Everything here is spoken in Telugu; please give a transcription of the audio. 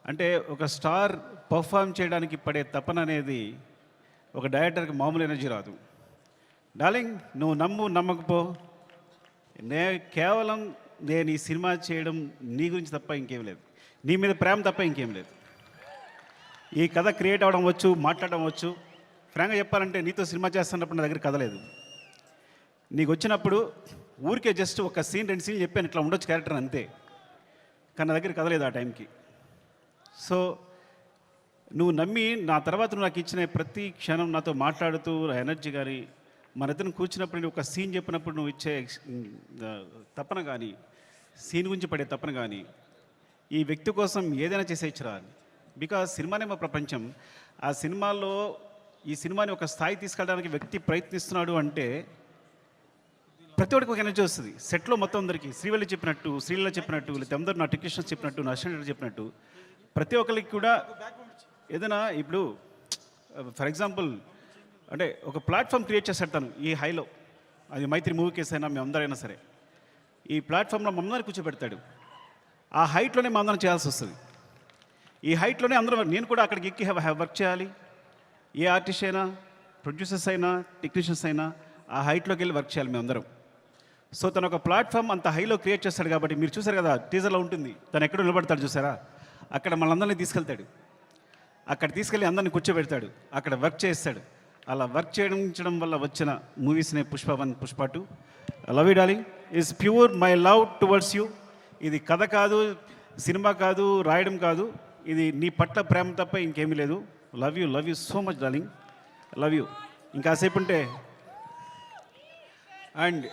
అంటే ఒక స్టార్ పర్ఫామ్ చేయడానికి పడే తపన అనేది ఒక డైరెక్టర్కి మామూలు ఎనర్జీ రాదు. డార్లింగ్, నువ్వు నమ్మకపో, కేవలం నేను ఈ సినిమా చేయడం నీ గురించి తప్ప ఇంకేం లేదు, నీ మీద ప్రేమ తప్ప ఇంకేం లేదు. ఈ కథ క్రియేట్ అవ్వడం వచ్చు, మాట్లాడడం వచ్చు. ఫ్రాంక్గా చెప్పాలంటే నీతో సినిమా చేస్తున్నప్పుడు నా దగ్గర కథ లేదు. నీకు వచ్చినప్పుడు ఊరికే జస్ట్ ఒక సీన్ 2 సీన్లు చెప్పాను, ఇట్లా ఉండొచ్చు క్యారెక్టర్ అంతే. కానీ నా దగ్గర కథ లేదు ఆ టైంకి. సో నువ్వు నమ్మి నా తర్వాత నువ్వు నాకు ఇచ్చిన ప్రతి క్షణం నాతో మాట్లాడుతూ ఎనర్జీ కానీ, మన ఇద్దరం కూర్చున్నప్పుడు నువ్వు ఒక సీన్ చెప్పినప్పుడు నువ్వు ఇచ్చే తపన కానీ, సీన్ గురించి పడే తపన కానీ, ఈ వ్యక్తి కోసం ఏదైనా చేసేయచ్చురా. బికాజ్ సినిమానే మా ప్రపంచం. ఆ సినిమాలో ఈ సినిమాని ఒక స్థాయి తీసుకెళ్ళడానికి వ్యక్తి ప్రయత్నిస్తున్నాడు అంటే ప్రతి ఒక్కరికి ఒక ఎనర్జీ వస్తుంది. సెట్లో మొత్తం అందరికీ శ్రీవల్లి చెప్పినట్టు, శ్రీలీల చెప్పినట్టు, లేదా అందరూ నా టెక్నీషియన్స్ చెప్పినట్టు, నా అసిస్టెంట్ చెప్పినట్టు ప్రతి ఒక్కరికి కూడా ఏదైనా ఇప్పుడు ఫర్ ఎగ్జాంపుల్ అంటే ఒక ప్లాట్ఫామ్ క్రియేట్ చేస్తాడు తను ఈ హైలో. అది మైత్రి మూవీ కేసు అయినా మేమందరైనా సరే ఈ ప్లాట్ఫామ్లో మమ్మల్ని కూర్చోబెడతాడు. ఆ హైట్లోనే మా అందరం చేయాల్సి వస్తుంది. ఈ హైట్లోనే అందరూ, నేను కూడా అక్కడికి ఎక్కి వర్క్ చేయాలి. ఏ ఆర్టిస్ట్ అయినా, ప్రొడ్యూసర్స్ అయినా, టెక్నీషియన్స్ అయినా ఆ హైట్లోకి వెళ్ళి వర్క్ చేయాలి మేమందరం. సో తను ఒక ప్లాట్ఫామ్ అంత హైలో క్రియేట్ చేస్తాడు కాబట్టి మీరు చూసారు కదా టీజర్లో ఉంటుంది, తను ఎక్కడ నిలబడతాడు చూసారా, అక్కడ మనందరినీ తీసుకెళ్తాడు. అక్కడ తీసుకెళ్ళి అందరిని కూర్చోబెడతాడు, అక్కడ వర్క్ చేస్తాడు. అలా వర్క్ చేయడం వల్ల వచ్చిన మూవీస్నే Pushpa 1, Pushpa 2. Love you darling is pure my love towards you. ఇది కథ కాదు, సినిమా కాదు, రాయడం కాదు, ఇది నీ పట్ల ప్రేమ తప్ప ఇంకేమీ లేదు. Love you so much darling, love you. ఇంకాసేపు ఉంటే అండ్